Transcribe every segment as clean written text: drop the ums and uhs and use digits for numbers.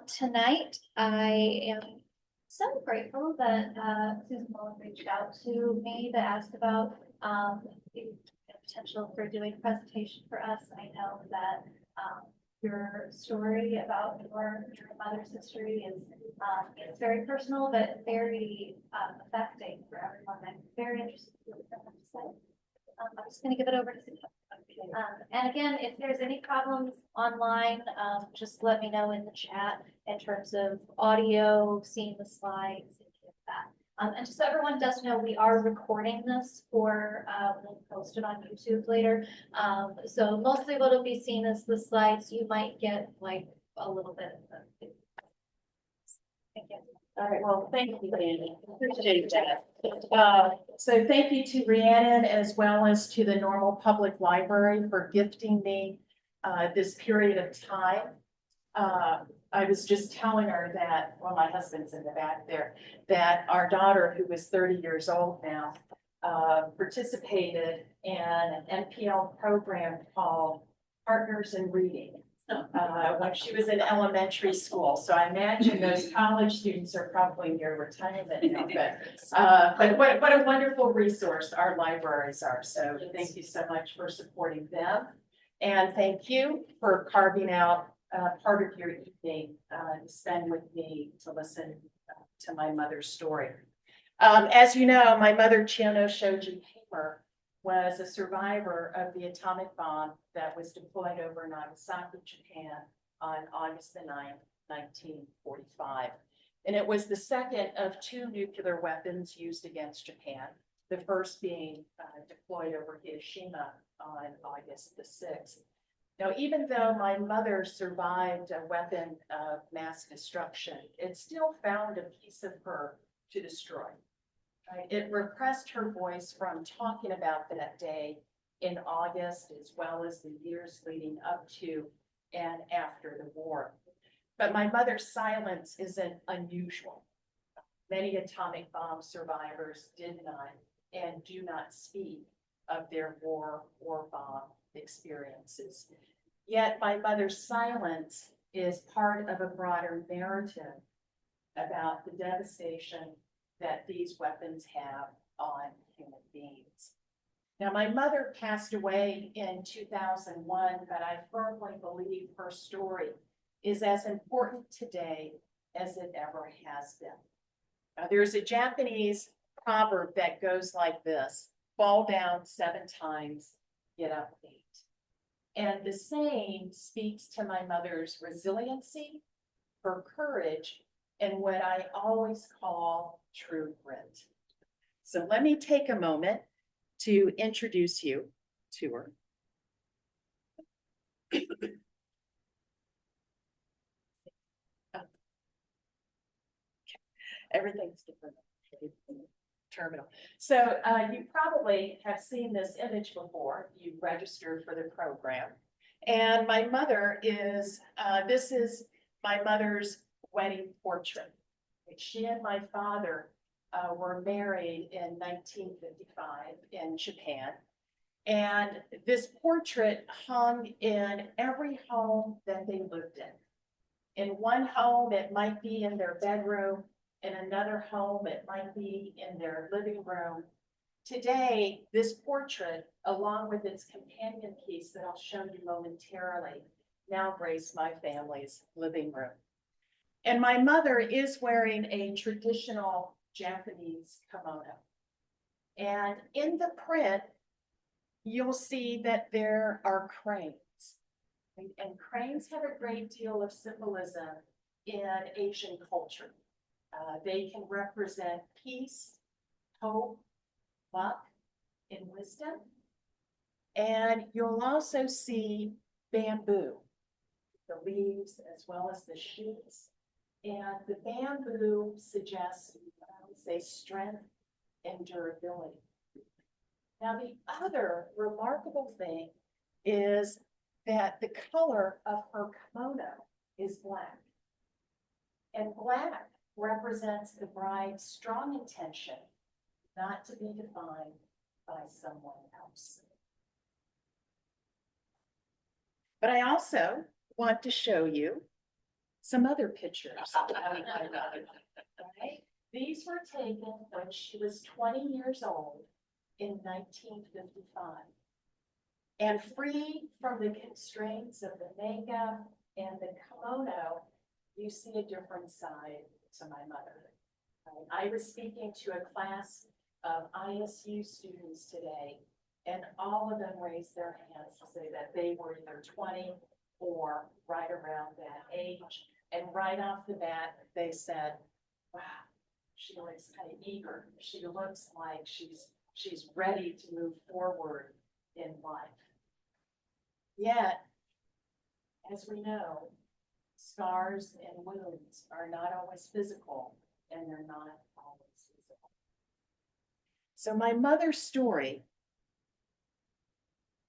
Tonight, I am so grateful that Susan Mullen reached out to me to ask about the potential for doing a presentation for us. I know that your story about your mother's history is it's very personal, but very affecting for everyone. I'm very interested in what you have to say. I'm just going to give it over to Susan. And again, if there's any problems online, just let me know in the chat in terms of audio, seeing the slides, and that. And just so everyone does know, we are recording this for we'll post it on YouTube later. So mostly what will be seen is the slides. You might get like a little bit of the. Thank you. All right, well, thank you, Andy. Appreciate that. So thank you to Rhiannon as well as to the Normal Public Library for gifting me this period of time. I was just telling her that, well, my husband's in the back there, that our daughter, who is 30 years old now, participated in an NPL program called Partners in Reading. When she was in elementary school. So I imagine those college students are probably near retirement now, but what a wonderful resource our libraries are. So thank you so much for supporting them. And thank you for carving out part of your evening to spend with me to listen to my mother's story. As you know, my mother, Chiyono Shoji Hamer, was a survivor of the atomic bomb that was deployed over Nagasaki, Japan on August the 9th, 1945. And it was the second of two nuclear weapons used against Japan, the first being deployed over Hiroshima on August the 6th. Now, even though my mother survived a weapon of mass destruction, it still found a piece of her to destroy. It repressed her voice from talking about that day in August, as well as the years leading up to and after the war. But my mother's silence isn't unusual. Many atomic bomb survivors did not and do not speak of their war or bomb experiences. Yet my mother's silence is part of a broader narrative about the devastation that these weapons have on human beings. Now, my mother passed away in 2001, but I firmly believe her story is as important today as it ever has been. Now, there's a Japanese proverb that goes like this: fall down 7 times, get up 8. And the saying speaks to my mother's resiliency, her courage, and what I always call true grit. So let me take a moment to introduce you to her. Everything's different. Terminal. So you probably have seen this image before. You registered for the program. And my mother is, this is my mother's wedding portrait. She and my father were married in 1955 in Japan. And this portrait hung in every home that they lived in. In one home, it might be in their bedroom. In another home, it might be in their living room. Today, this portrait, along with its companion piece that I'll show you momentarily, now grace my family's living room. And my mother is wearing a traditional Japanese kimono. And in the print, you'll see that there are cranes. And cranes have a great deal of symbolism in Asian culture. They can represent peace, hope, luck, and wisdom. And you'll also see bamboo, the leaves as well as the shoots. And the bamboo suggests, I would say, strength and durability. Now, the other remarkable thing is that the color of her kimono is black. And black represents the bride's strong intention not to be defined by someone else. But I also want to show you some other pictures of my mother. Right? These were taken when she was 20 years old in 1955. And free from the constraints of the makeup and the kimono, you see a different side to my mother. I was speaking to a class of ISU students today, and all of them raised their hands to say that they were either 20 or right around that age. And right off the bat, they said, wow, she looks kind of eager. She looks like she's ready to move forward in life. Yet, as we know, scars and wounds are not always physical, and they're not always physical. So my mother's story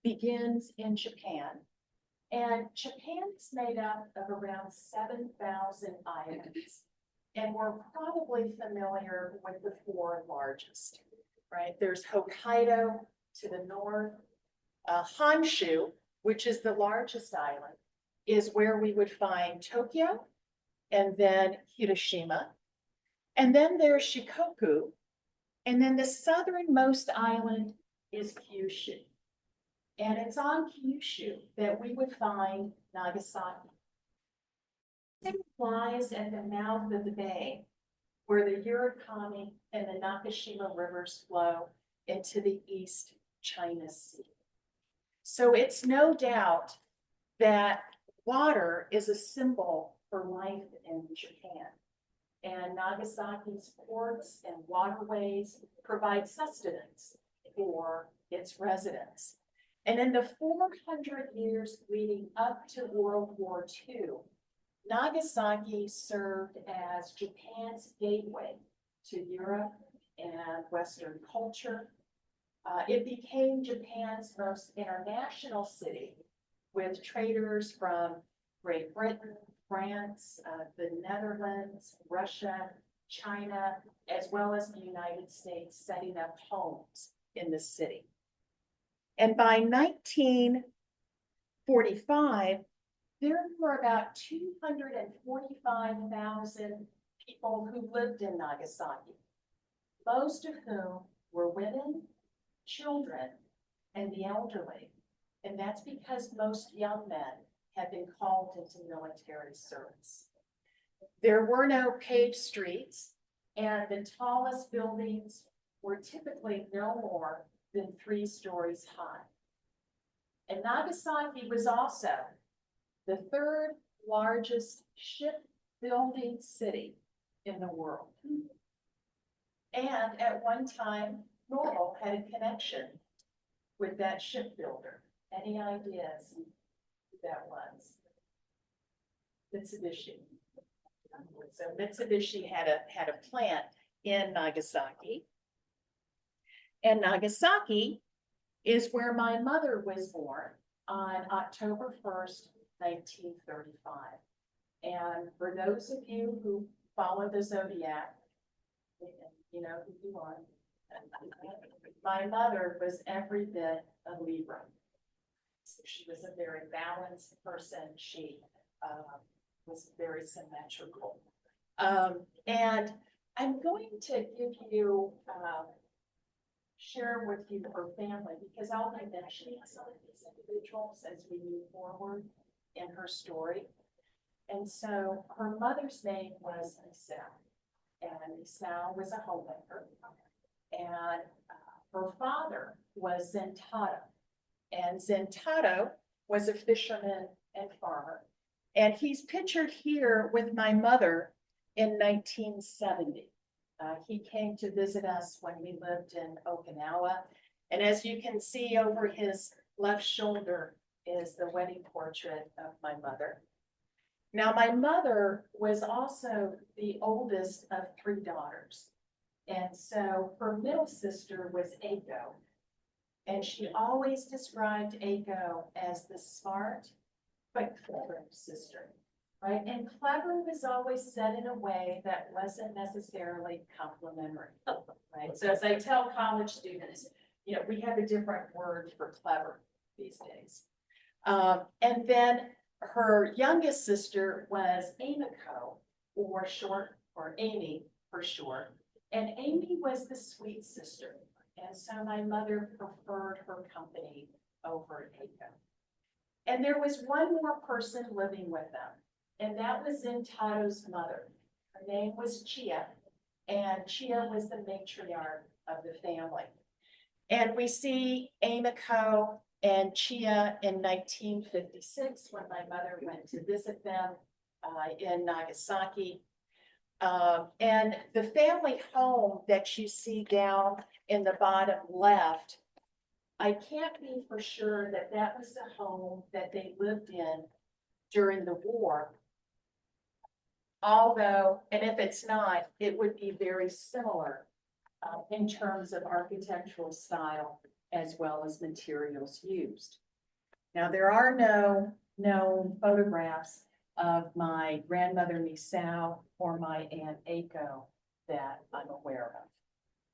begins in Japan, and Japan is made up of around 7,000 islands, and we're probably familiar with the 4 largest, right? There's Hokkaido to the north, Honshu, which is the largest island, is where we would find Tokyo, and then Hiroshima. And then there's Shikoku, and then the southernmost island is Kyushu. And it's on Kyushu that we would find Nagasaki. It lies at the mouth of the bay, where the Urakami and the Nakashima rivers flow into the East China Sea. So it's no doubt that water is a symbol for life in Japan. And Nagasaki's ports and waterways provide sustenance for its residents. And in the 400 years leading up to World War II, Nagasaki served as Japan's gateway to Europe and Western culture. It became Japan's most international city, with traders from Great Britain, France, the Netherlands, Russia, China, as well as the United States setting up homes in the city. And by 1945, there were about 245,000 people who lived in Nagasaki, most of whom were women, children, and the elderly. And that's because most young men had been called into military service. There were no paved streets, and the tallest buildings were typically no more than 3 stories high. And Nagasaki was also the 3rd largest shipbuilding city in the world. And at one time, Normal had a connection with that shipbuilder. Any ideas who that was? Mitsubishi. So Mitsubishi had a plant in Nagasaki. And Nagasaki is where my mother was born on October 1st, 1935. And for those of you who follow the zodiac, you know who you are. My mother was every bit a Libra. So she was a very balanced person. She was very symmetrical. And I'm going to give you, share with you her family, because I'll be mentioning some of these individuals as we move forward in her story. And so her mother's name was Isao, and Isao was a homemaker. And her father was Zentado, and Zentado was a fisherman and farmer. And he's pictured here with my mother in 1970. He came to visit us when we lived in Okinawa. And as you can see over his left shoulder is the wedding portrait of my mother. Now, my mother was also the oldest of 3 daughters. And so her middle sister was Eiko. And she always described Eiko as the smart but clever sister, right? And clever was always said in a way that wasn't necessarily complimentary, right? So as I tell college students, you know, we have a different word for clever these days. And then Her youngest sister was Amiko, or Amy for short. And Amy was the sweet sister. And so my mother preferred her company over Aiko. And there was one more person living with them, and that was Zintado's mother. Her name was Chia, and Chia was the matriarch of the family. And we see Amiko and Chia in 1956 when my mother went to visit them in Nagasaki. And the family home that you see down in the bottom left, I can't be for sure that that was the home that they lived in during the war. Although, and if it's not, it would be very similar in terms of architectural style as well as materials used. Now, there are no known photographs of my grandmother Misao or my Aunt Aiko that I'm aware of.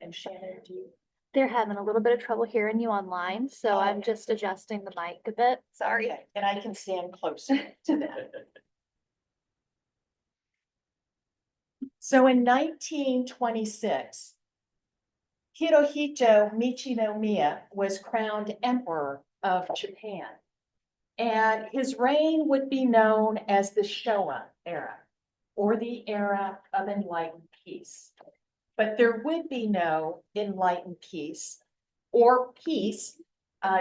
And Shannon, do you? They're having a little bit of trouble hearing you online, so Oh. I'm just adjusting the mic a bit. Sorry. Okay, and I can stand closer to that. So in 1926, Hirohito Michinomiya was crowned Emperor of Japan. And his reign would be known as the Showa era, or the era of enlightened peace. But there would be no enlightened peace or peace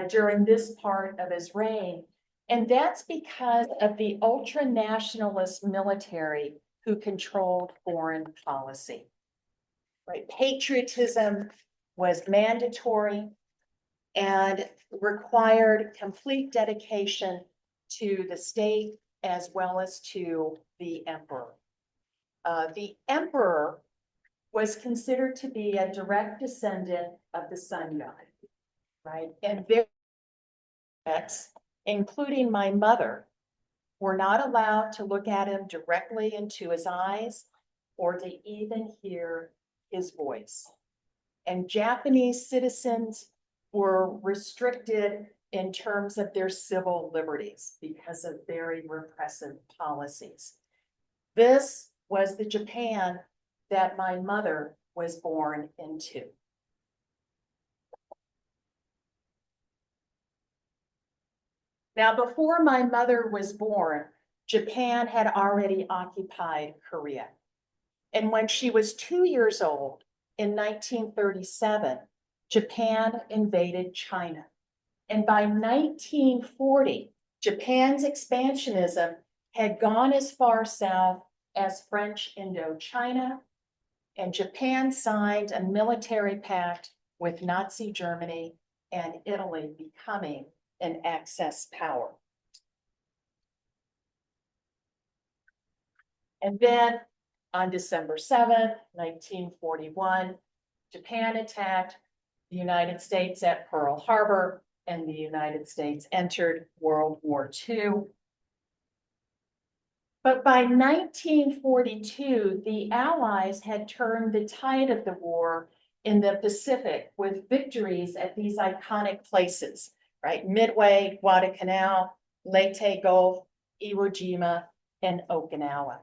during this part of his reign. And that's because of the ultra-nationalist military who controlled foreign policy. Right? Patriotism was mandatory and required complete dedication to the state as well as to the emperor. The emperor was considered to be a direct descendant of the sun god, right? And their subjects, including my mother, were not allowed to look at him directly into his eyes or to even hear his voice. And Japanese citizens were restricted in terms of their civil liberties because of very repressive policies. This was the Japan that my mother was born into. Now, before my mother was born, Japan had already occupied Korea. And when she was 2 years old, in 1937, Japan invaded China. And by 1940, Japan's expansionism had gone as far south as French Indochina, and Japan signed a military pact with Nazi Germany and Italy, becoming an Axis power. And then on December 7th, 1941, Japan attacked the United States at Pearl Harbor, and the United States entered World War II. But by 1942, the Allies had turned the tide of the war in the Pacific with victories at these iconic places, right? Midway, Guadalcanal, Leyte Gulf, Iwo Jima, and Okinawa.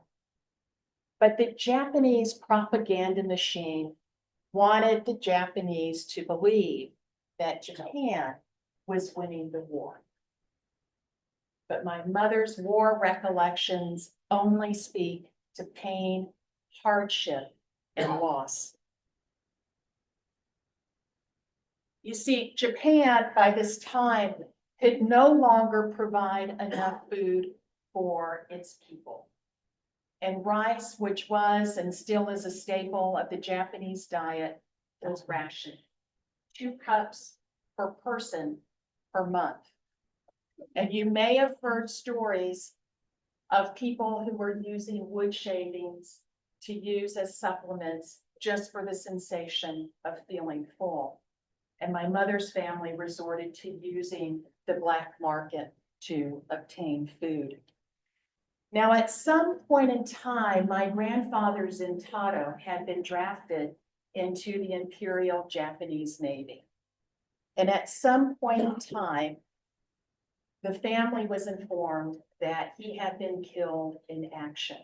But the Japanese propaganda machine wanted the Japanese to believe that Japan was winning the war. But my mother's war recollections only speak to pain, hardship, and loss. You see, Japan by this time could no longer provide enough food for its people. And rice, which was and still is a staple of the Japanese diet, was rationed. 2 cups per person per month. And you may have heard stories of people who were using wood shavings to use as supplements just for the sensation of feeling full. And my mother's family resorted to using the black market to obtain food. Now, at some point in time, my grandfather Zintado had been drafted into the Imperial Japanese Navy. And at some point in time, the family was informed that he had been killed in action.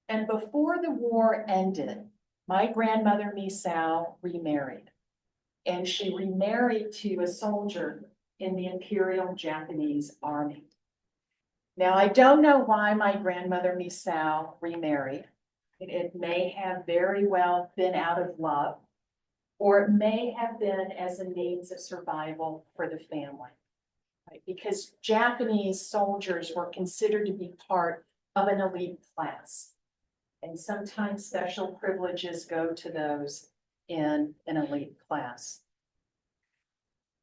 And before the war ended, my grandmother Misao remarried. And she remarried to a soldier in the Imperial Japanese Army. Now, I don't know why my grandmother Misao remarried. It may have very well been out of love, or it may have been as a means of survival for the family. Right? Because Japanese soldiers were considered to be part of an elite class. And sometimes special privileges go to those in an elite class.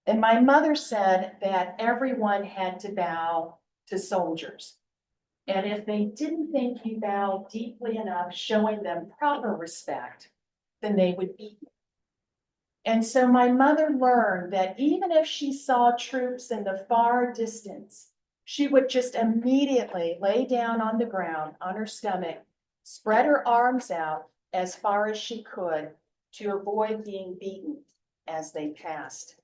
And my mother said that everyone had to bow to soldiers. And if they didn't think you bowed deeply enough, showing them proper respect, then they would beat you. And so my mother learned that even if she saw troops in the far distance, she would just immediately lay down on the ground on her stomach, spread her arms out as far as she could to avoid being beaten as they passed.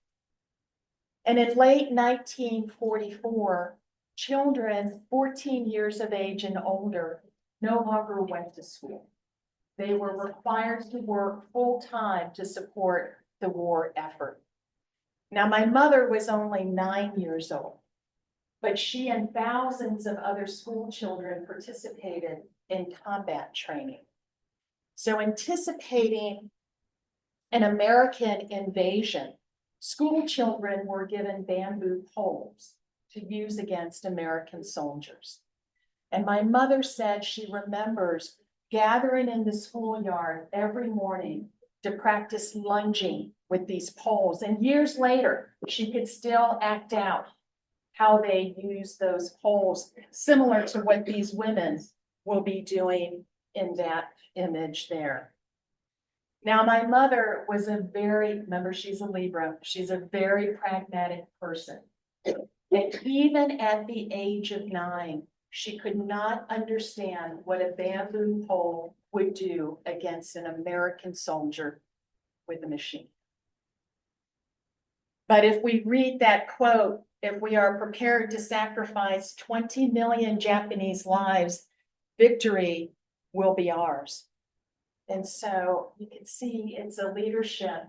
And in late 1944, children 14 years of age and older no longer went to school. They were required to work full-time to support the war effort. Now, my mother was only 9 years old, but she and thousands of other school children participated in combat training. So anticipating an American invasion, school children were given bamboo poles to use against American soldiers. And my mother said she remembers gathering in the schoolyard every morning to practice lunging with these poles. And years later, she could still act out how they use those poles, similar to what these women will be doing in that image there. Now, my mother was remember, she's a Libra, she's a very pragmatic person. And even at the age of 9, she could not understand what a bamboo pole would do against an American soldier with a machine. But if we read that quote, if we are prepared to sacrifice 20 million Japanese lives, victory will be ours. And so you can see it's a leadership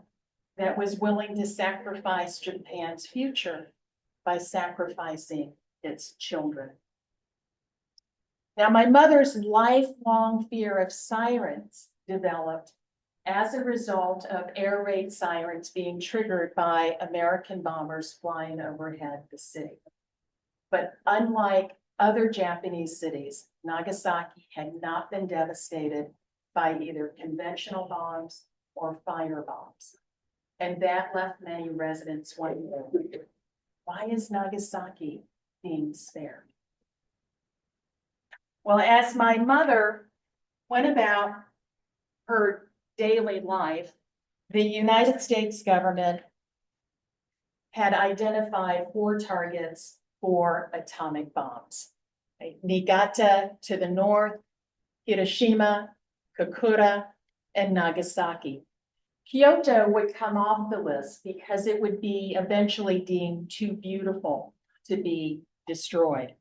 that was willing to sacrifice Japan's future by sacrificing its children. Now, my mother's lifelong fear of sirens developed as a result of air raid sirens being triggered by American bombers flying overhead the city. But unlike other Japanese cities, Nagasaki had not been devastated by either conventional bombs or fire bombs. And that left many residents wondering, why is Nagasaki being spared? Well, as my mother went about her daily life, the United States government had identified 4 targets for atomic bombs. Niigata to the north, Hiroshima, Kokura, and Nagasaki. Kyoto would come off the list because it would be eventually deemed too beautiful to be destroyed.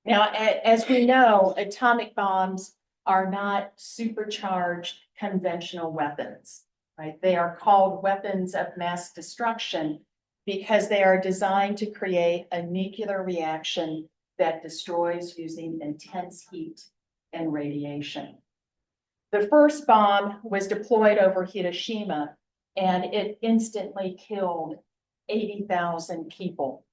Now, as we know, atomic bombs are not supercharged conventional weapons, right? They are called weapons of mass destruction because they are designed to create a nuclear reaction that destroys using intense heat and radiation. The first bomb was deployed over Hiroshima, and it instantly killed 80,000 people.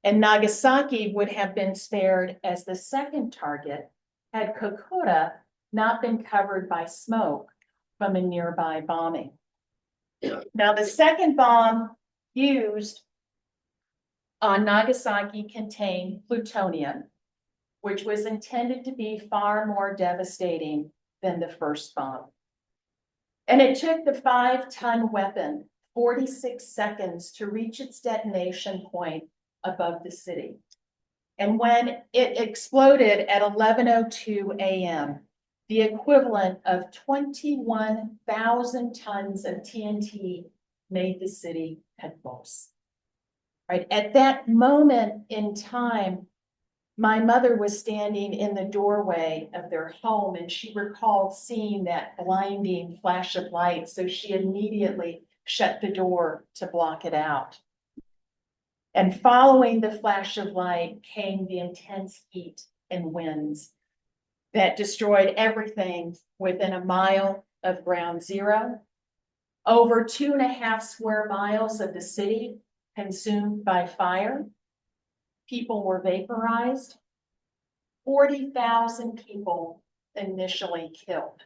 And Nagasaki would have been spared as the second target had Kokura not been covered by smoke from a nearby bombing. Now, the second bomb used on Nagasaki contained plutonium, which was intended to be far more devastating than the first bomb. And it took the 5-ton weapon 46 seconds to reach its detonation point above the city. And when it exploded at 11:02 a.m., the equivalent of 21,000 tons of TNT made the city convulse. right? At that moment in time, my mother was standing in the doorway of their home and she recalled seeing that blinding flash of light. So she immediately shut the door to block it out. And following the flash of light came the intense heat and winds that destroyed everything within a mile of ground zero. Over 2.5 square miles of the city consumed by fire. People were vaporized. 40,000 people initially killed.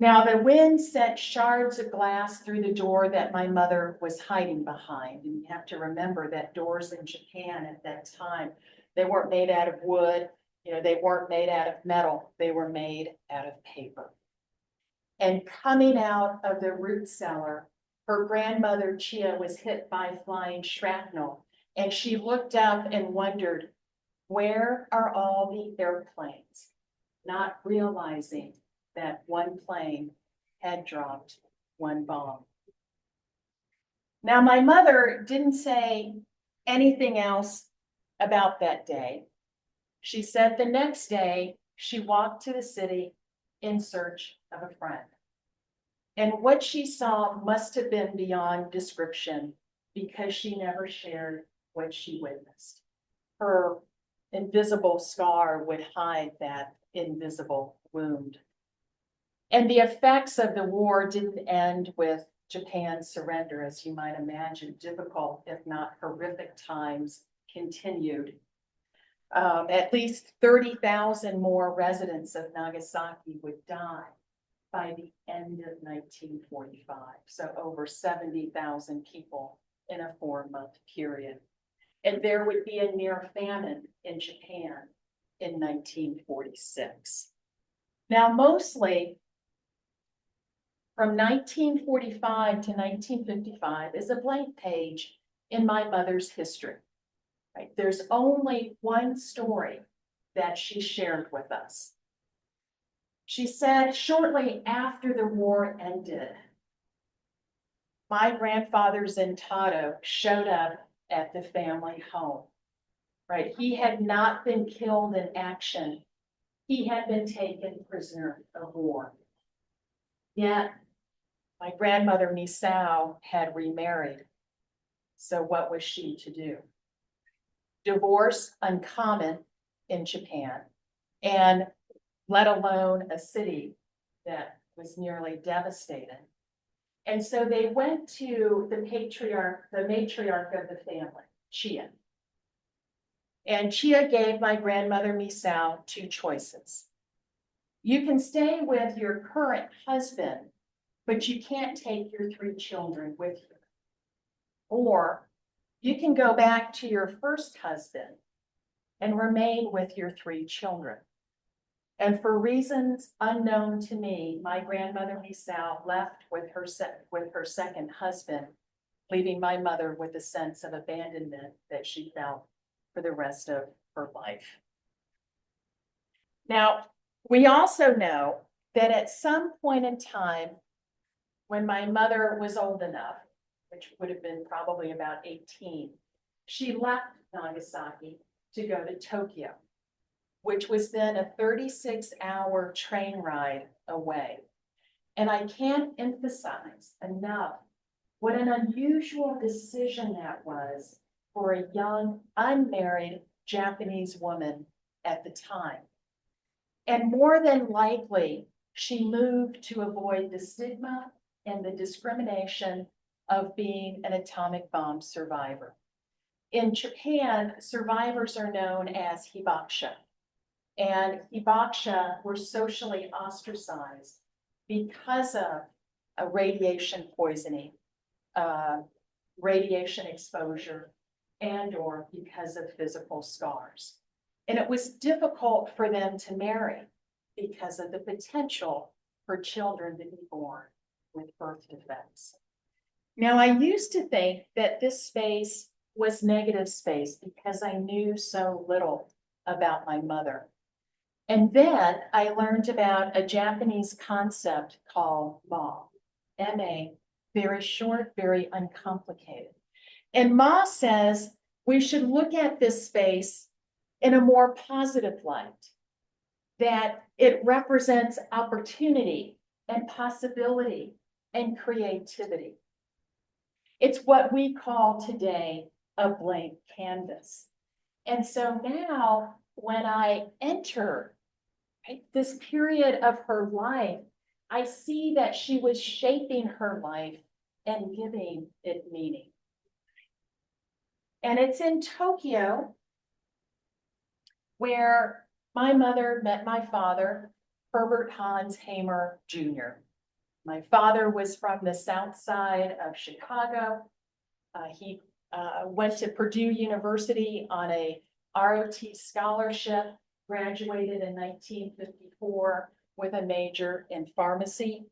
Now, the wind sent shards of glass through the door that my mother was hiding behind. And you have to remember that doors in Japan at that time, they weren't made out of wood, they weren't made out of metal, they were made out of paper. And coming out of the root cellar, her grandmother, Chia, was hit by flying shrapnel. And she looked up and wondered, where are all the airplanes? Not realizing that one plane had dropped one bomb. Now, my mother didn't say anything else about that day. She said the next day she walked to the city in search of a friend. And what she saw must have been beyond description because she never shared what she witnessed. Her invisible scar would hide that invisible wound. And the effects of the war didn't end with Japan's surrender, as you might imagine. Difficult, if not horrific times continued. At least 30,000 more residents of Nagasaki would die by the end of 1945. So over 70,000 people in a 4-month period. And there would be a near famine in Japan in 1946. Now, mostly from 1945 to 1955 is a blank page in my mother's history. Right? There's only one story that she shared with us. She said shortly after the war ended, my grandfather Zentado showed up at the family home, right? He had not been killed in action. He had been taken prisoner of war. Yet, my grandmother Misao had remarried. So what was she to do? Divorce, uncommon in Japan, and let alone a city that was nearly devastated. And so they went to the matriarch of the family, Chia. And Chia gave my grandmother Misao 2 choices. You can stay with your current husband, but you can't take your 3 children with you. Or you can go back to your first husband and remain with your 3 children. And for reasons unknown to me, my grandmother Misao left with her second husband, leaving my mother with a sense of abandonment that she felt for the rest of her life. Now, we also know that at some point in time, when my mother was old enough, which would have been probably about 18, she left Nagasaki to go to Tokyo, which was then a 36-hour train ride away. And I can't emphasize enough what an unusual decision that was for a young, unmarried Japanese woman at the time. And more than likely, she moved to avoid the stigma and the discrimination of being an atomic bomb survivor. In Japan, survivors are known as hibakusha. And hibakusha were socially ostracized because of a radiation poisoning, radiation exposure, and/or because of physical scars. And it was difficult for them to marry because of the potential for children to be born with birth defects. Now, I used to think that this space was negative space because I knew so little about my mother. And then I learned about a Japanese concept called Ma, M-A, very short, very uncomplicated. And Ma says we should look at this space in a more positive light, that it represents opportunity and possibility and creativity. It's what we call today a blank canvas. And so now when I enter this period of her life, I see that she was shaping her life and giving it meaning. And it's in Tokyo where my mother met my father, Herbert Hans Hamer Jr. My father was from the South Side of Chicago. He went to Purdue University on a ROT scholarship, graduated in 1954 with a major in pharmacy.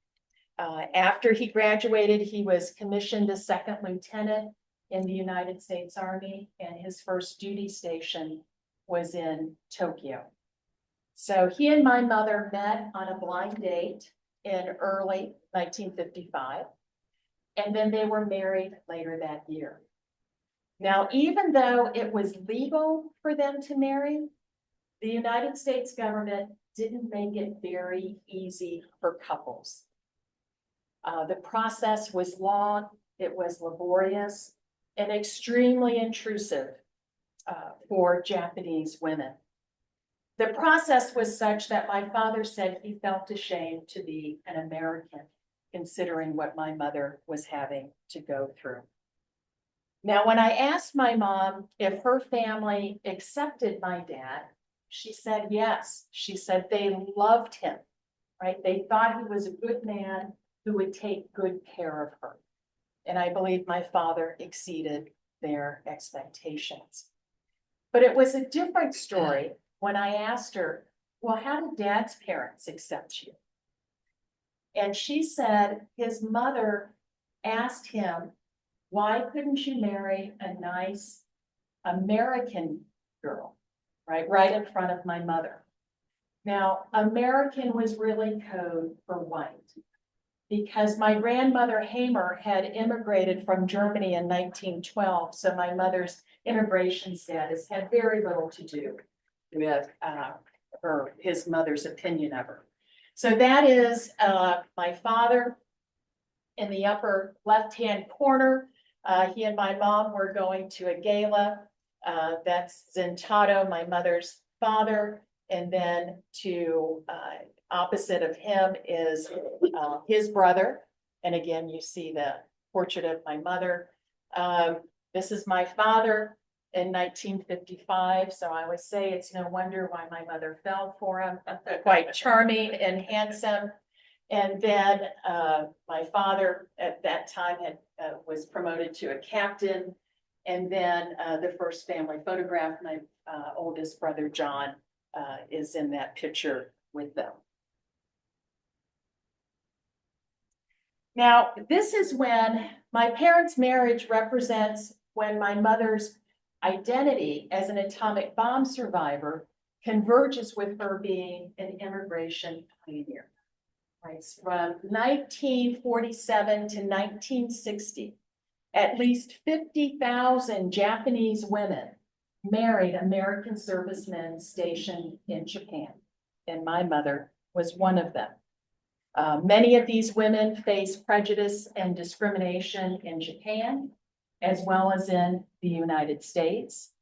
After he graduated, he was commissioned a second lieutenant in the United States Army, and his first duty station was in Tokyo. So he and my mother met on a blind date in early 1955, and then they were married later that year. Now, even though it was legal for them to marry, the United States government didn't make it very easy for couples. The process was long, it was laborious, and extremely intrusive for Japanese women. The process was such that my father said he felt ashamed to be an American, considering what my mother was having to go through. Now, when I asked my mom if her family accepted my dad, she said yes. She said they loved him, right? They thought he was a good man who would take good care of her. And I believe my father exceeded their expectations. But it was a different story when I asked her, well, how did Dad's parents accept you? And she said his mother asked him, why couldn't you marry a nice American girl, right in front of my mother? Now, American was really code for white, because my grandmother Hamer had immigrated from Germany in 1912, so my mother's immigration status had very little to do with his mother's opinion of her. So that is my father in the upper left-hand corner. He and my mom were going to a gala. That's Zentato, my mother's father. And then to opposite of him is his brother. And again, you see the portrait of my mother. This is my father in 1955. So I would say it's no wonder why my mother fell for him. Quite charming and handsome. And then my father at that time was promoted to a captain. And then the first family photograph, my oldest brother, John, is in that picture with them. Now, this is when my parents' marriage represents when my mother's identity as an atomic bomb survivor converges with her being an immigration pioneer. Right, from 1947 to 1960, at least 50,000 Japanese women married American servicemen stationed in Japan, and my mother was one of them. Many of these women faced prejudice and discrimination in Japan, as well as in the United States.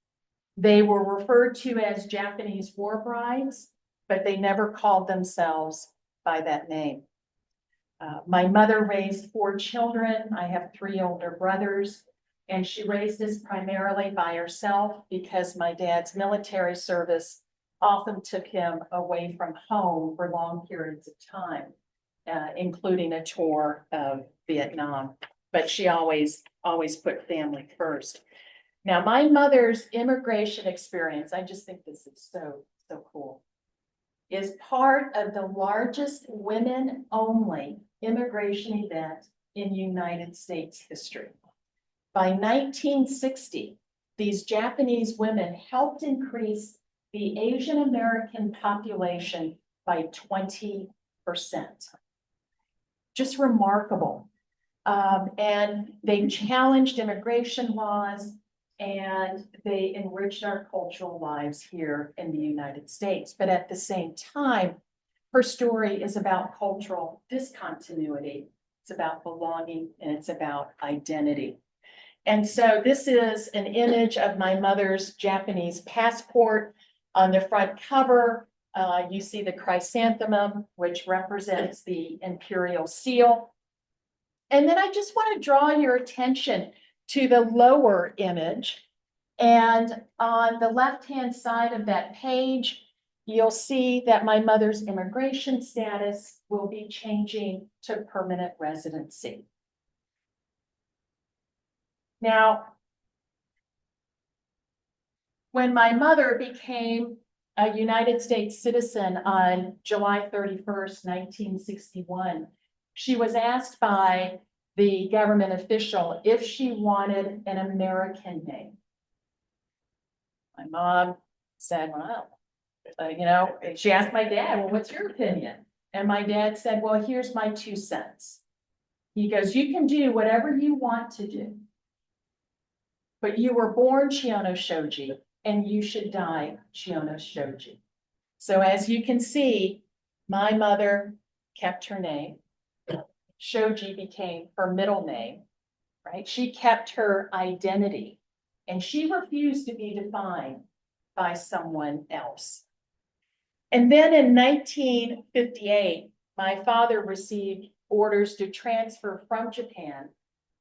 They were referred to as Japanese war brides, but they never called themselves by that name. My mother raised 4 children. I have 3 older brothers, and she raised us primarily by herself because my dad's military service often took him away from home for long periods of time, including a tour of Vietnam. But she always put family first. Now, my mother's immigration experience, I just think this is so cool, is part of the largest women-only immigration event in United States history. By 1960, these Japanese women helped increase the Asian American population by 20%. Just remarkable. And they challenged immigration laws and they enriched our cultural lives here in the United States. But at the same time, her story is about cultural discontinuity. It's about belonging and it's about identity. And so this is an image of my mother's Japanese passport. On the front cover, you see the chrysanthemum, which represents the imperial seal. And then I just want to draw your attention to the lower image. And on the left-hand side of that page, you'll see that my mother's immigration status will be changing to permanent residency. Now, when my mother became a United States citizen on July 31st, 1961, she was asked by the government official if she wanted an American name. My mom said, well, she asked my dad, well, what's your opinion? And my dad said, well, here's my 2 cents. He goes, you can do whatever you want to do, but you were born Chiyono Shoji and you should die Chiyono Shoji. So as you can see, my mother kept her name. Shoji became her middle name, right? She kept her identity and she refused to be defined by someone else. And then in 1958, my father received orders to transfer from Japan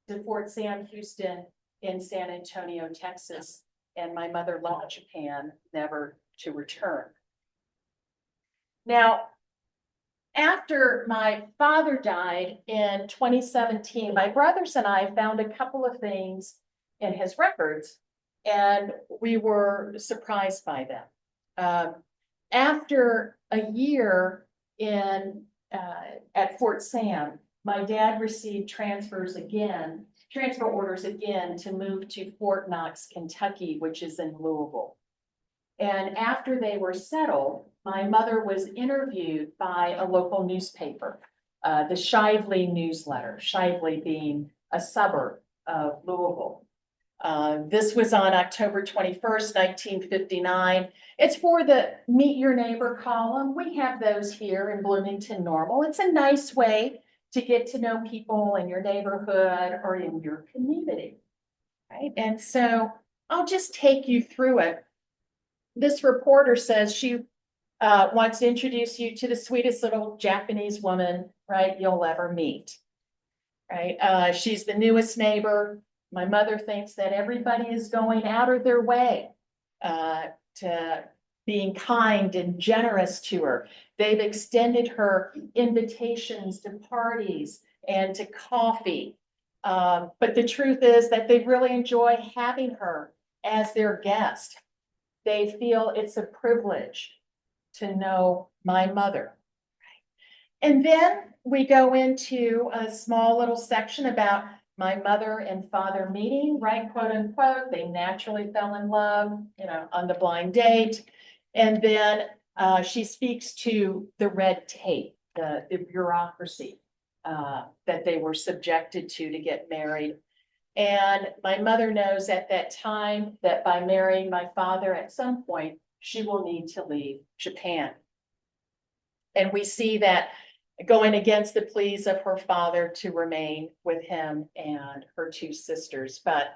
to Fort Sam Houston in San Antonio, Texas. And my mother left Japan, never to return. Now, after my father died in 2017, my brothers and I found a couple of things in his records, and we were surprised by them. After a year at Fort Sam, my dad received transfer orders again to move to Fort Knox, Kentucky, which is in Louisville. And after they were settled, my mother was interviewed by a local newspaper, the Shively newsletter, Shively being a suburb of Louisville. This was on October 21st, 1959. It's for the Meet Your Neighbor column. We have those here in Bloomington Normal. It's a nice way to get to know people in your neighborhood or in your community, right? And so I'll just take you through it. This reporter says she wants to introduce you to the sweetest little Japanese woman, right, you'll ever meet, right? She's the newest neighbor. My mother thinks that everybody is going out of their way to being kind and generous to her. They've extended her invitations to parties and to coffee. But the truth is that they really enjoy having her as their guest. They feel it's a privilege to know my mother. And then we go into a small little section about my mother and father meeting, right, quote unquote. They naturally fell in love, on the blind date. And then she speaks to the red tape, the bureaucracy that they were subjected to get married. And my mother knows at that time that by marrying my father at some point, she will need to leave Japan. And we see that going against the pleas of her father to remain with him and her 2 sisters. But,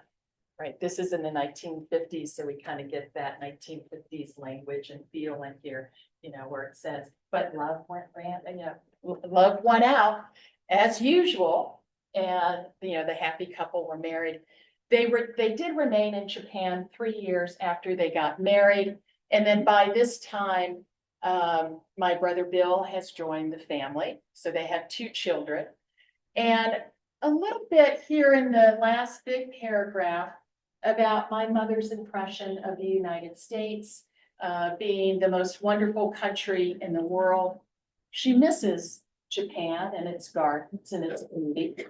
right, this is in the 1950s, so we kind of get that 1950s language and feel in here, where it says, but love won out as usual. And, the happy couple were married. They did remain in Japan 3 years after they got married. And then by this time, my brother Bill has joined the family. So they have 2 children. And a little bit here in the last big paragraph about my mother's impression of the United States being the most wonderful country in the world. She misses Japan and its gardens and its beauty.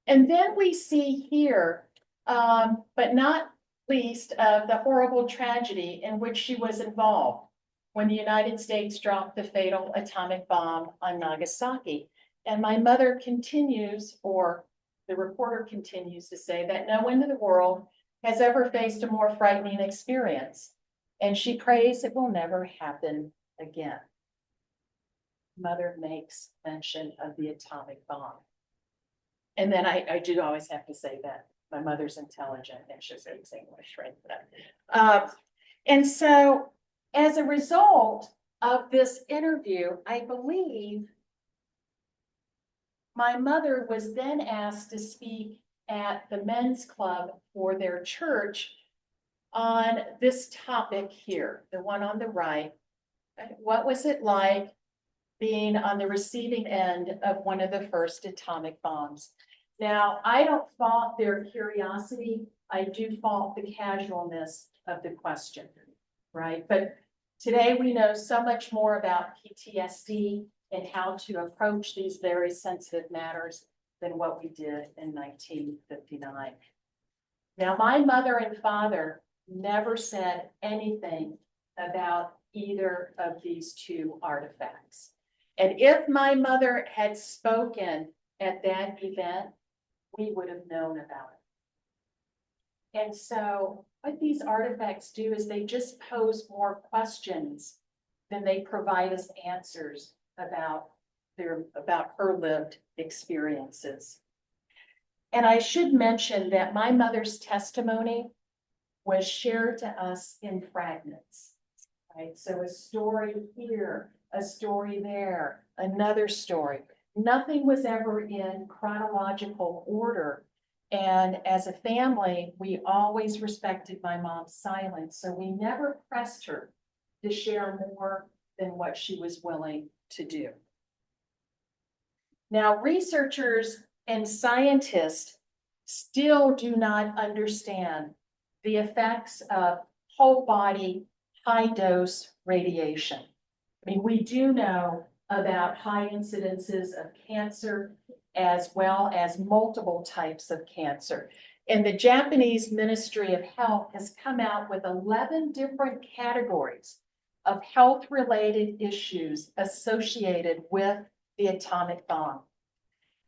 And then we see here, but not least, the horrible tragedy in which she was involved when the United States dropped the fatal atomic bomb on Nagasaki. And my mother continues, or the reporter continues to say that no one in the world has ever faced a more frightening experience, and she prays it will never happen again. Mother makes mention of the atomic bomb. And then I do always have to say that my mother's intelligent and she speaks English, right? And so as a result of this interview, I believe my mother was then asked to speak at the men's club for their church on this topic here, the one on the right. What was it like being on the receiving end of one of the first atomic bombs? Now, I don't fault their curiosity. I do fault the casualness of the question, right? But today we know so much more about PTSD and how to approach these very sensitive matters than what we did in 1959. Now, my mother and father never said anything about either of these two artifacts. And if my mother had spoken at that event, we would have known about it. And so what these artifacts do is they just pose more questions than they provide us answers about her lived experiences. And I should mention that my mother's testimony was shared to us in fragments, right? So a story here, a story there, another story. Nothing was ever in chronological order. And as a family, we always respected my mom's silence. So we never pressed her to share more than what she was willing to do. Now, researchers and scientists still do not understand the effects of whole body, high dose radiation. I mean, we do know about high incidences of cancer as well as multiple types of cancer. And the Japanese Ministry of Health has come out with 11 different categories of health-related issues associated with the atomic bomb.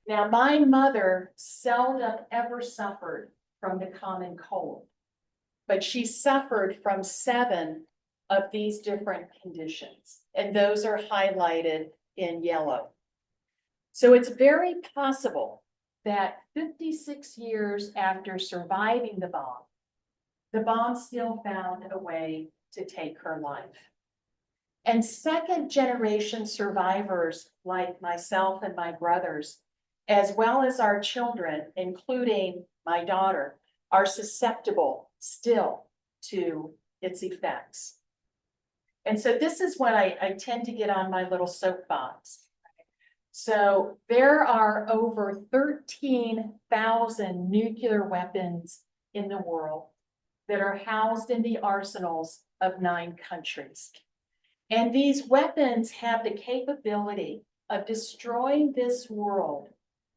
Now, my mother seldom ever suffered from the common cold, but she suffered from 7 of these different conditions, and those are highlighted in yellow. So it's very possible that 56 years after surviving the bomb still found a way to take her life. And second generation survivors like myself and my brothers, as well as our children, including my daughter, are susceptible still to its effects. And so this is when I tend to get on my little soapbox. So there are over 13,000 nuclear weapons in the world that are housed in the arsenals of 9 countries. And these weapons have the capability of destroying this world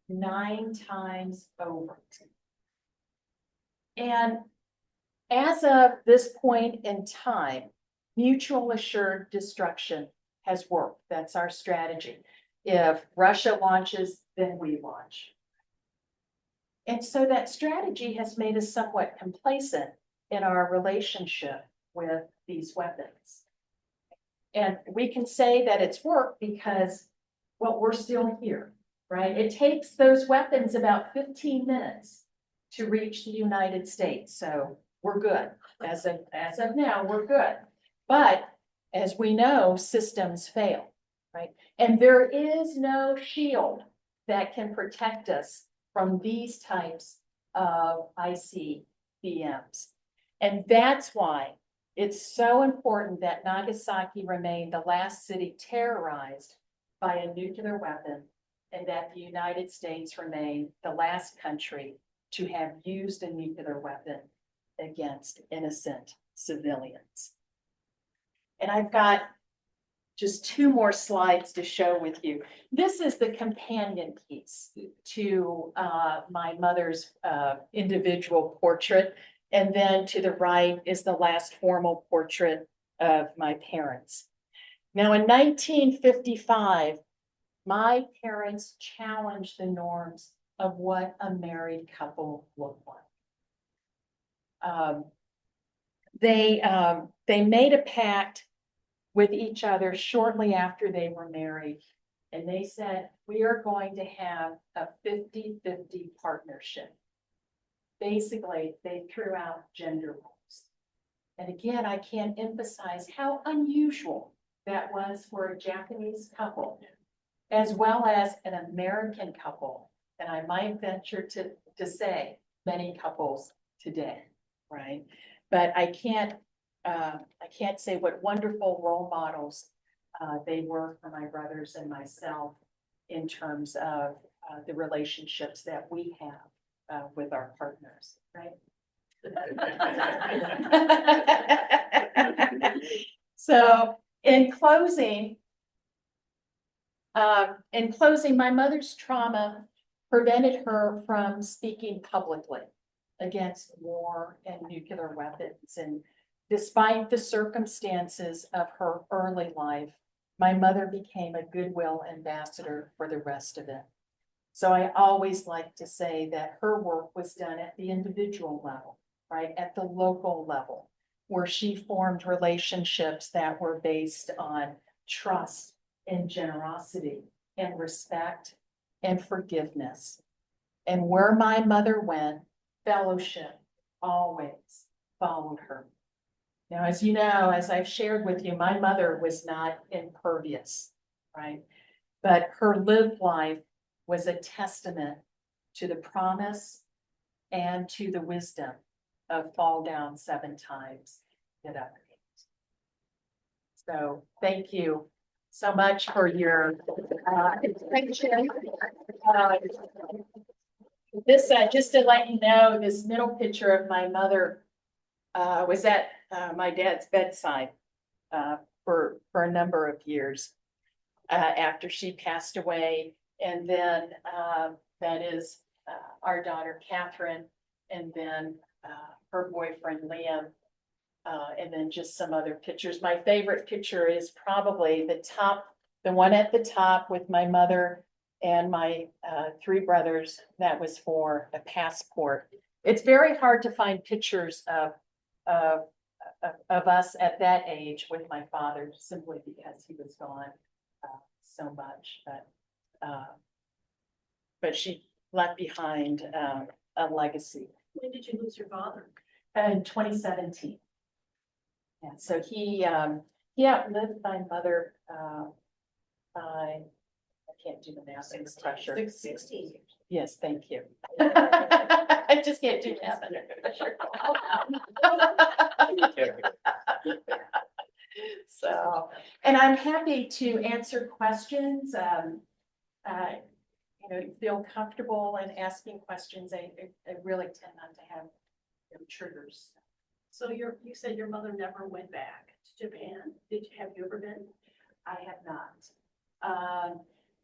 9 times over. And as of this point in time, mutual assured destruction has worked. That's our strategy. If Russia launches, then we launch. And so that strategy has made us somewhat complacent in our relationship with these weapons. And we can say that it's worked because, well, we're still here, right? It takes those weapons about 15 minutes to reach the United States. So we're good. As of now, we're good. But as we know, systems fail, right? And there is no shield that can protect us from these types of ICBMs. And that's why it's so important that Nagasaki remained the last city terrorized by a nuclear weapon, and that the United States remain the last country to have used a nuclear weapon against innocent civilians. And I've got just 2 more slides to show with you. This is the companion piece to my mother's individual portrait. And then to the right is the last formal portrait of my parents. Now, in 1955, my parents challenged the norms of what a married couple looked like. They made a pact with each other shortly after they were married. And they said, we are going to have a 50-50 partnership. Basically, they threw out gender roles. And again, I can't emphasize how unusual that was for a Japanese couple, as well as an American couple. And I might venture to say many couples today, right? But I can't say what wonderful role models they were for my brothers and myself in terms of the relationships that we have with our partners, right? So in closing, my mother's trauma prevented her from speaking publicly against war and nuclear weapons. And despite the circumstances of her early life, my mother became a goodwill ambassador for the rest of it. So I always like to say that her work was done at the individual level, right? At the local level, where she formed relationships that were based on trust and generosity and respect and forgiveness. And where my mother went, fellowship always followed her. Now, as you know, as I've shared with you, my mother was not impervious, right? But her lived life was a testament to the promise and to the wisdom of fall down 7 times, get up 8. So thank you so much for your attention. This, just to let you know, this middle picture of my mother was at my dad's bedside for a number of years after she passed away. And then that is our daughter, Catherine, and then her boyfriend, Liam, and then just some other pictures. My favorite picture is probably the one at the top with my mother and my 3 brothers. That was for a passport. It's very hard to find pictures of us at that age with my father, simply because he was gone so much. But she left behind a legacy. When did you lose your father? In 2017. Yeah, so he outlived my mother by, I can't do the math, it's pressure. 16 years. Yes, thank you. I just can't do math under pressure. So, and I'm happy to answer questions. Feel comfortable in asking questions. I really tend not to have triggers. So you said your mother never went back to Japan. Have you ever been? I have not.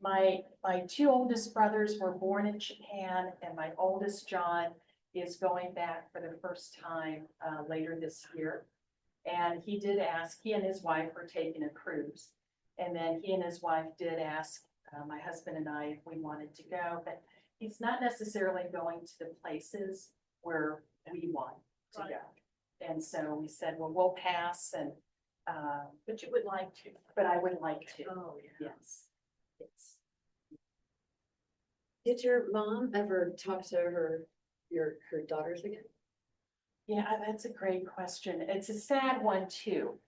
My 2 oldest brothers were born in Japan, and my oldest John is going back for the first time later this year. And he did ask, he and his wife were taking a cruise. And then he and his wife did ask my husband and I if we wanted to go, but he's not necessarily going to the places where we want to Right. go. And so we said, well, we'll pass, and But you would like to. but I would like to. Oh, yeah. Yes. Yes. Did your mom ever talk to her daughters again? Yeah, that's a great question. It's a sad one too.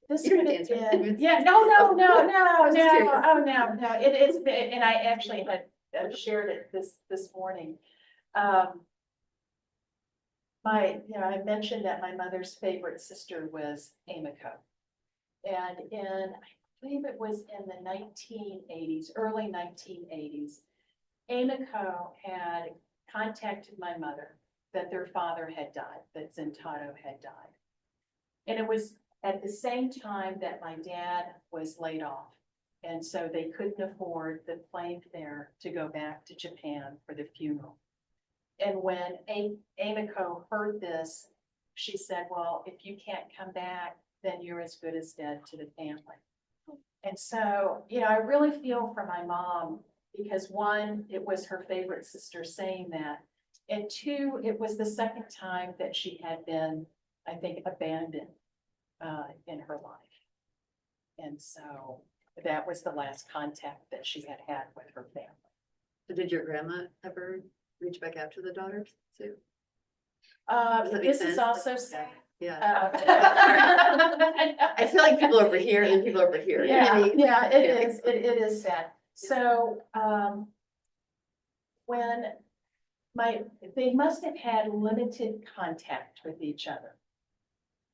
This You don't would have to have answer. been, yeah, no. I'm just curious. Oh, no. It is, and I actually had shared it this morning. I mentioned that my mother's favorite sister was Amiko. And I believe it was in the 1980s, early 1980s, Amiko had contacted my mother that their father had died, that Zentado had died. And it was at the same time that my dad was laid off. And so they couldn't afford the plane fare to go back to Japan for the funeral. And when Amiko heard this, she said, well, if you can't come back, then you're as good as dead to the family. And so, I really feel for my mom because one, it was her favorite sister saying that. And two, it was the second time that she had been, I think, abandoned in her life. And so that was the last contact that she had had with her family. So did your grandma ever reach back out to the daughters too? Does that make This is sense? also sad. Yeah. I feel like people over here and people over here. You know what I Yeah, mean? yeah, it is sad. So, when they must have had limited contact with each other.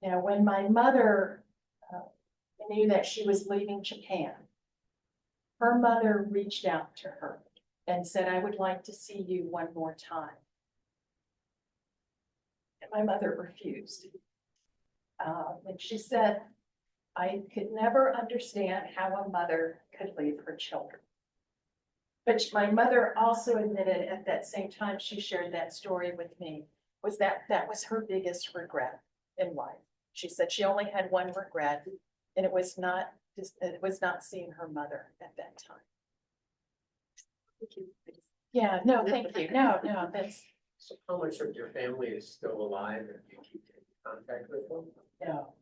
Now, when my mother knew that she was leaving Japan, her mother reached out to her and said, I would like to see you one more time. And my mother refused. And she said, I could never understand how a mother could leave her children. But my mother also admitted at that same time she shared that story with me, was that was her biggest regret in life. She said she only had one regret, and it was not seeing her mother at that time. Thank you. Yeah, no, thank you. No, that's, So how much of your family is still alive and you keep in contact with them? no.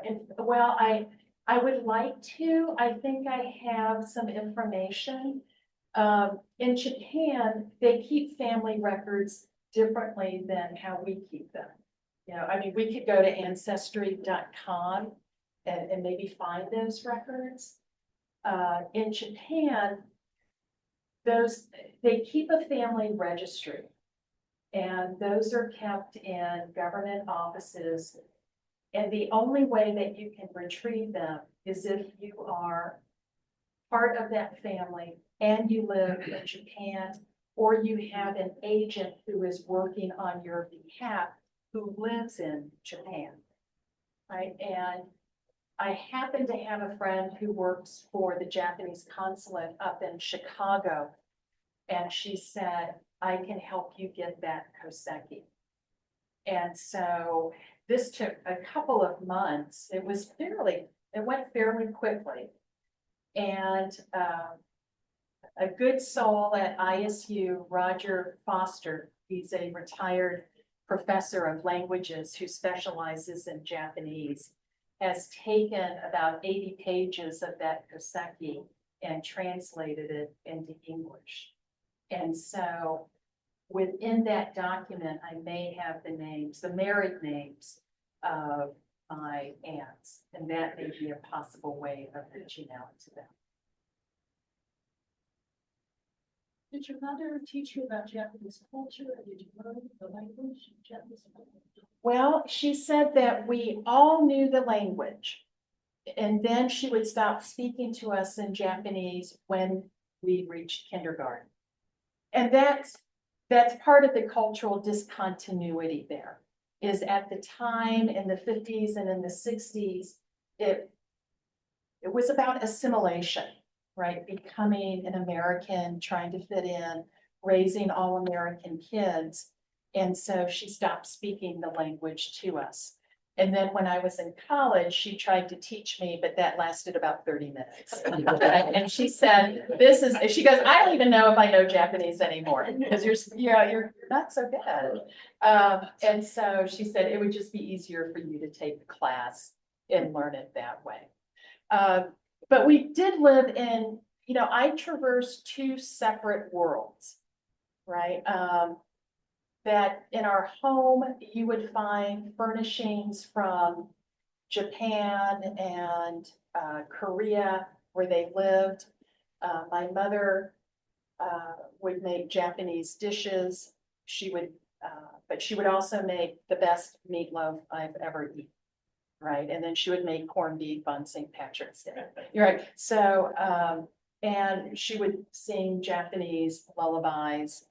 And well, I would like to, I think I have some information. In Japan, they keep family records differently than how we keep them. I mean, we could go to ancestry.com and maybe find those records. In Japan, they keep a family registry. And those are kept in government offices. And the only way that you can retrieve them is if you are part of that family and you live in Japan, or you have an agent who is working on your behalf who lives in Japan, right? And I happen to have a friend who works for the Japanese consulate up in Chicago, and she said, I can help you get that koseki. And so this took a couple of months. It went fairly quickly. And a good soul at ISU, Roger Foster, he's a retired professor of languages who specializes in Japanese, has taken about 80 pages of that koseki and translated it into English. And so within that document, I may have the names, the married names of my aunts, and that may be a possible way of reaching out to them. Did your mother teach you about Japanese culture, or did you learn the language, Japanese language? Well, she said that we all knew the language, and then she would stop speaking to us in Japanese when we reached kindergarten. And that's part of the cultural discontinuity there, is at the time in the 50s and in the 60s, it was about assimilation, right? Becoming an American, trying to fit in, raising all American kids. And so she stopped speaking the language to us. And then when I was in college, she tried to teach me, but that lasted about 30 minutes. And she said, she goes, I don't even know if I know Japanese anymore, because you're not so good. And so she said, it would just be easier for you to take the class and learn it that way. But we did live in, I traversed two separate worlds, right? That in our home, you would find furnishings from Japan and Korea, where they lived. My mother would make Japanese dishes. But she would also make the best meatloaf I've ever eaten, right? And then she would make corned beef on St. Patrick's Day. You're right. So, and she would sing Japanese lullabies.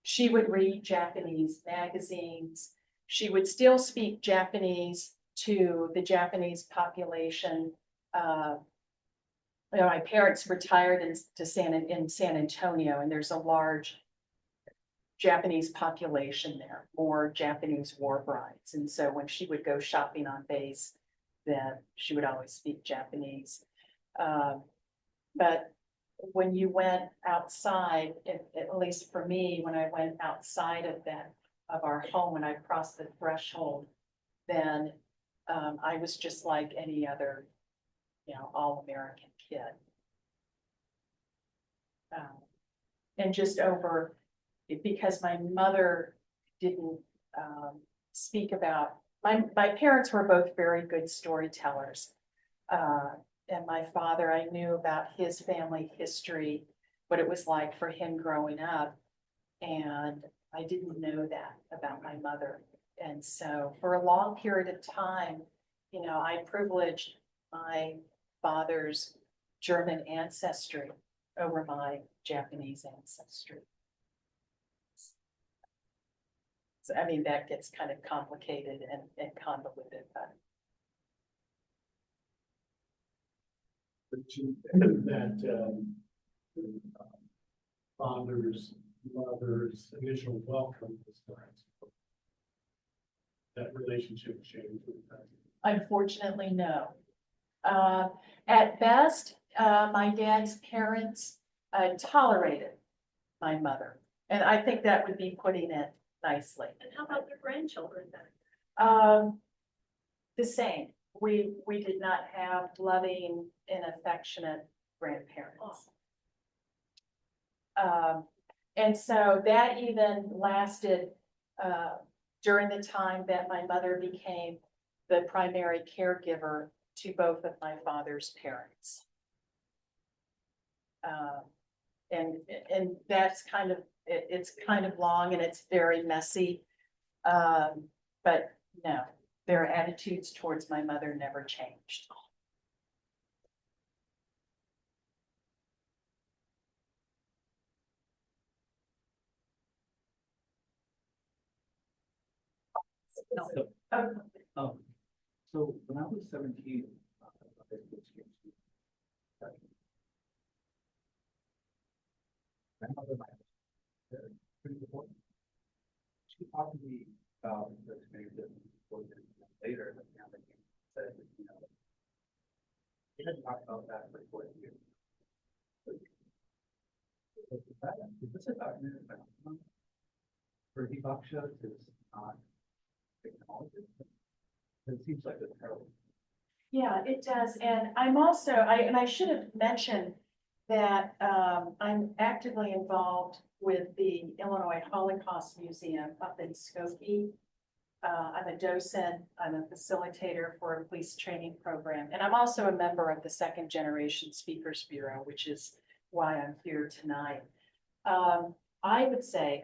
She would read Japanese magazines. She would still speak Japanese to the Japanese population. My parents retired in San Antonio, and there's a large Japanese population there, more Japanese war brides. And so when she would go shopping on base, then she would always speak Japanese. But when you went outside, at least for me, when I went outside of our home, when I crossed the threshold, then I was just like any other, all-American kid. And just because my mother didn't speak about, my parents were both very good storytellers. And my father, I knew about his family history, what it was like for him growing up. And I didn't know that about my mother. And so for a long period of time, I privileged my father's German ancestry over my Japanese ancestry. So, I mean, that gets kind of complicated and convoluted, but. Father's, mother's initial welcome was parents. That relationship changed with time. Unfortunately, no. At best, my dad's parents tolerated my mother. And I think that would be putting it nicely. And how about their grandchildren then? The same. We did not have loving and affectionate grandparents. And so that even lasted during the time that my mother became the primary caregiver to both of my father's parents. And that's kind of, it's kind of long and it's very messy. But no, their attitudes towards my mother never changed. No. So when I was 17, grandmother, pretty important. She talked to me about the experience later, that said, we hadn't talked about that for 40 years. Is this a documented phenomenon? For hibakusha is not technology? It seems like it's terrible. Yeah, it does. And I'm also, I should have mentioned that I'm actively involved with the Illinois Holocaust Museum up in Skokie. I'm a docent, I'm a facilitator for a police training program, and I'm also a member of the Second Generation Speakers Bureau, which is why I'm here tonight. I would say,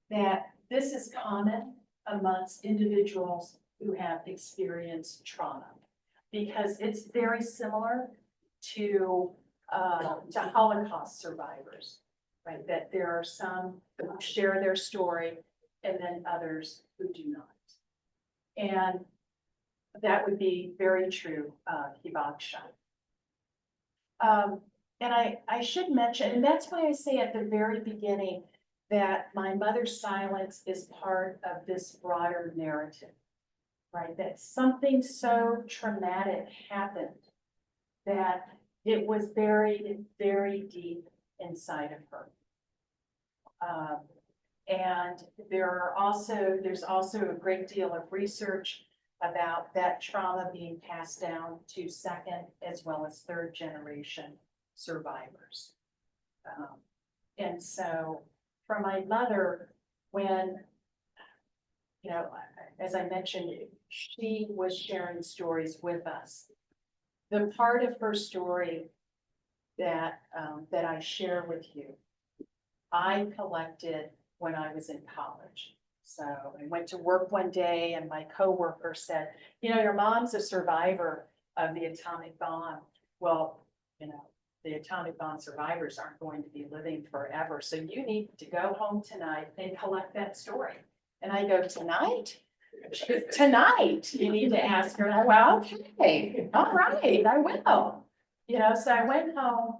that this is common amongst individuals who have experienced trauma, because it's very similar to Holocaust survivors, right? That there are some who share their story and then others who do not. And that would be very true of hibakusha. And I should mention, and that's why I say at the very beginning that my mother's silence is part of this broader narrative, right? That something so traumatic happened that it was buried very deep inside of her. And there's also a great deal of research about that trauma being passed down to second as well as third generation survivors. And so for my mother, when, as I mentioned, she was sharing stories with us. The part of her story that I share with you, I collected when I was in college. So I went to work one day and my coworker said, your mom's a survivor of the atomic bomb. Well, the atomic bomb survivors aren't going to be living forever. So you need to go home tonight and collect that story. And I go, tonight? She goes, tonight, you need to ask her. And I went, okay, all right, I will. So I went home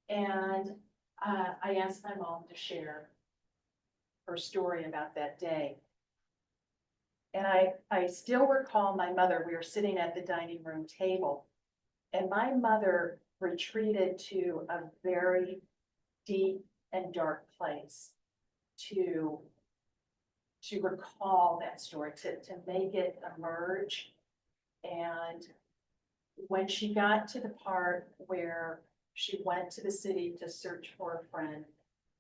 and I asked my mom to share her story about that day. And I still recall my mother, we were sitting at the dining room table And my mother retreated to a very deep and dark place to recall that story, to make it emerge. And when she got to the part where she went to the city to search for a friend,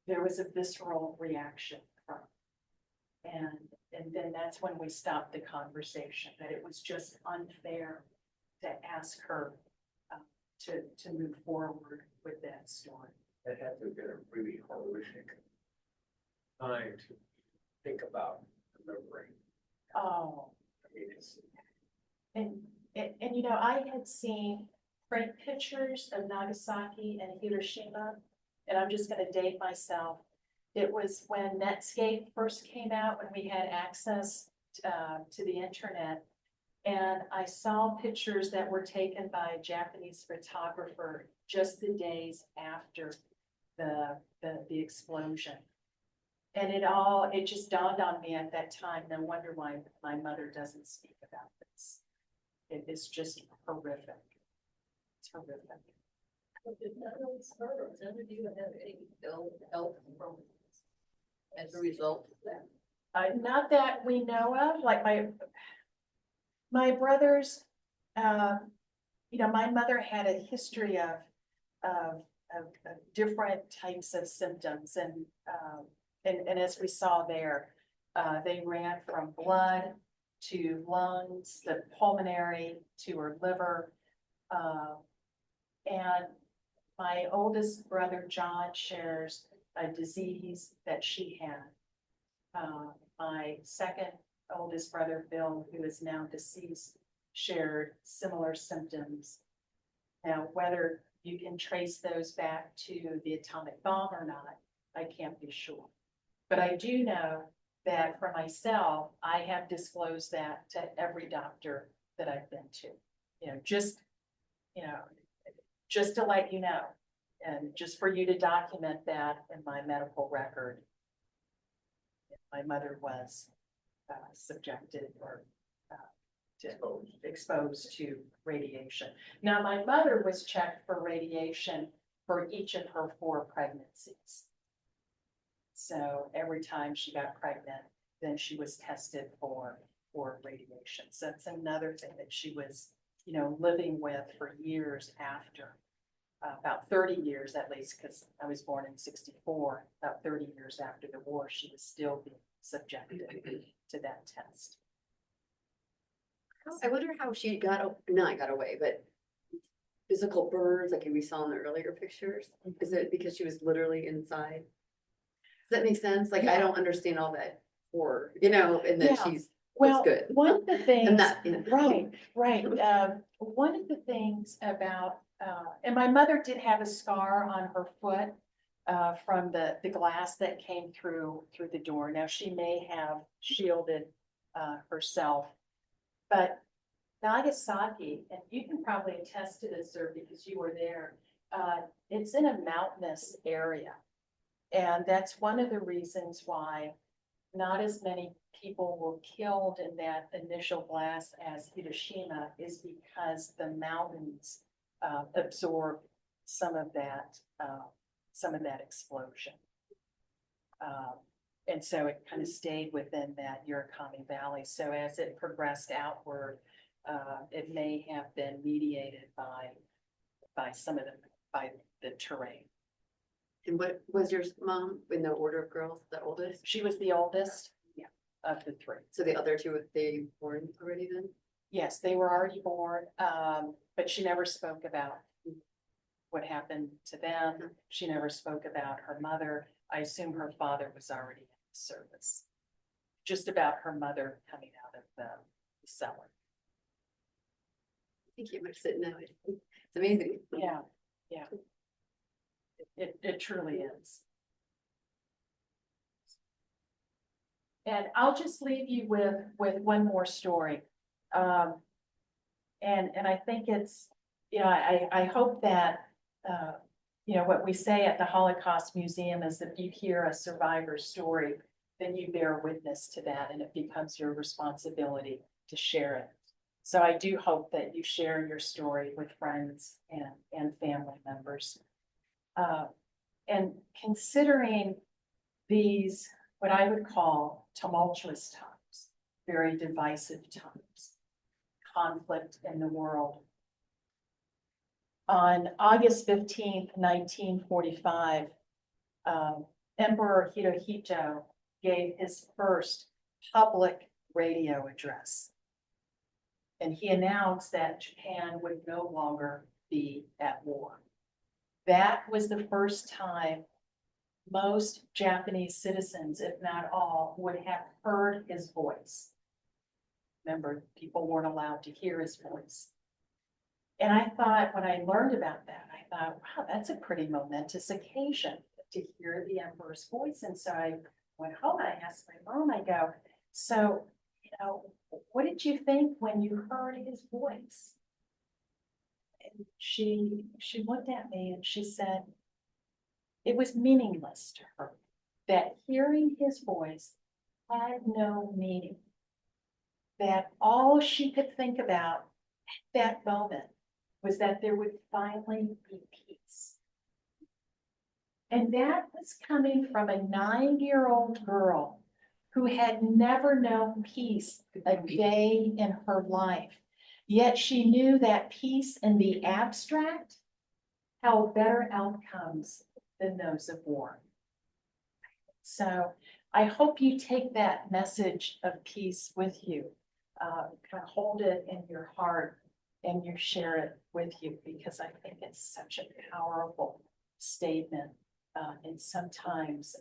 there was a visceral reaction from it. And then that's when we stopped the conversation, that it was just unfair to ask her to move forward with that story. That had to have been a really horrific time to think about remembering. Oh, I mean, it's, and you know, I had seen print pictures of Nagasaki and Hiroshima, and I'm just gonna date myself. It was when Netscape first came out, when we had access to the internet. And I saw pictures that were taken by a Japanese photographer just the days after the explosion. And it just dawned on me at that time, no wonder why my mother doesn't speak about this. It is just horrific. It's horrific. Did none of these murders, none of you have any ill health problems as a result of that? Not that we know of, like my brothers, you know, my mother had a history of different types of symptoms, and as we saw there, they ran from blood to lungs, the pulmonary to her liver, and my oldest brother John shares a disease that she had. My second oldest brother, Bill, who is now deceased, shared similar symptoms. Now, whether you can trace those back to the atomic bomb or not, I can't be sure. But I do know that for myself, I have disclosed that to every doctor that I've been to. You know, just to let you know, and just for you to document that in my medical record. My mother was subjected or exposed to radiation. Now, my mother was checked for radiation for each of her 4 pregnancies. So every time she got pregnant, then she was tested for radiation. So that's another thing that she was, you know, living with for years after. About 30 years at least, because I was born in 64, about 30 years after the war, she was still being subjected to that test. I wonder how she not got away, but physical burns like we saw in the earlier pictures. Is it because she was literally inside? Does that make sense? Like, I don't understand all that horror, you know, and that Yeah. she's Well, good. one of the things, And that, you know. right. One of the things about, and my mother did have a scar on her foot from the glass that came through the door. Now, she may have shielded herself, but Nagasaki, and you can probably attest to this, sir, because you were there, it's in a mountainous area. And that's one of the reasons why not as many people were killed in that initial blast as Hiroshima, is because the mountains absorbed some of that explosion. And so it kind of stayed within that Urakami Valley. So as it progressed outward, it may have been mediated by the terrain. And what was your mom in the order of girls, the oldest? She was the oldest of the 3. So the other 2, were they born already then? Yes, they were already born, but she never spoke about what happened to them. She never spoke about her mother. I assume her father was already in the service. Just about her mother coming out of the cellar. I think you might sit now. It's amazing. Yeah. It truly is. And I'll just leave you with one more story. And I think it's, you know, I hope that, you know, what we say at the Holocaust Museum is that if you hear a survivor's story, then you bear witness to that and it becomes your responsibility to share it. So I do hope that you share your story with friends and family members. And considering these, what I would call tumultuous times, very divisive times, conflict in the world. On August 15th, 1945, Emperor Hirohito gave his first public radio address. And he announced that Japan would no longer be at war. That was the first time most Japanese citizens, if not all, would have heard his voice. Remember, people weren't allowed to hear his voice. And I thought, when I learned about that, I thought, wow, that's a pretty momentous occasion to hear the emperor's voice. And so I went home and I asked my mom, I go, so, you know, what did you think when you heard his voice? And she looked at me and she said, it was meaningless to her, that hearing his voice had no meaning, that all she could think about at that moment was that there would finally be peace. And that was coming from a 9-year-old girl who had never known peace a day in her life. Yet she knew that peace in the abstract held better outcomes than those of war. So I hope you take that message of peace with you, kind of hold it in your heart and you share it with you, because I think it's such a powerful statement. And sometimes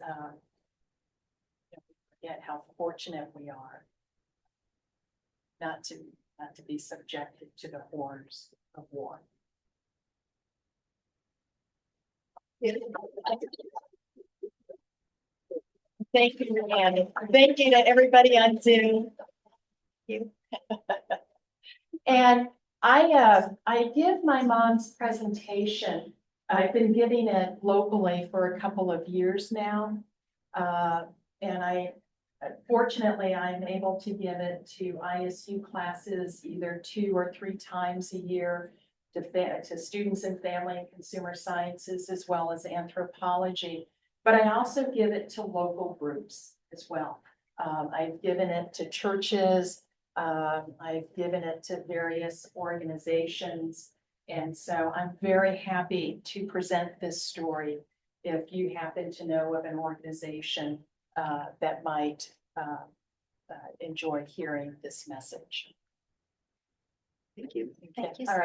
we forget how fortunate we are not to be subjected to the horrors of war. Thank you, Annie. Thank you to everybody on Zoom. Thank you. And I give my mom's presentation. I've been giving it locally for a couple of years now. And fortunately, I'm able to give it to ISU classes either 2 or 3 times a year to students in family and consumer sciences, as well as anthropology. But I also give it to local groups as well. I've given it to churches. I've given it to various organizations. And so I'm very happy to present this story if you happen to know of an organization that might enjoy hearing this message. Thank you. Okay. All right.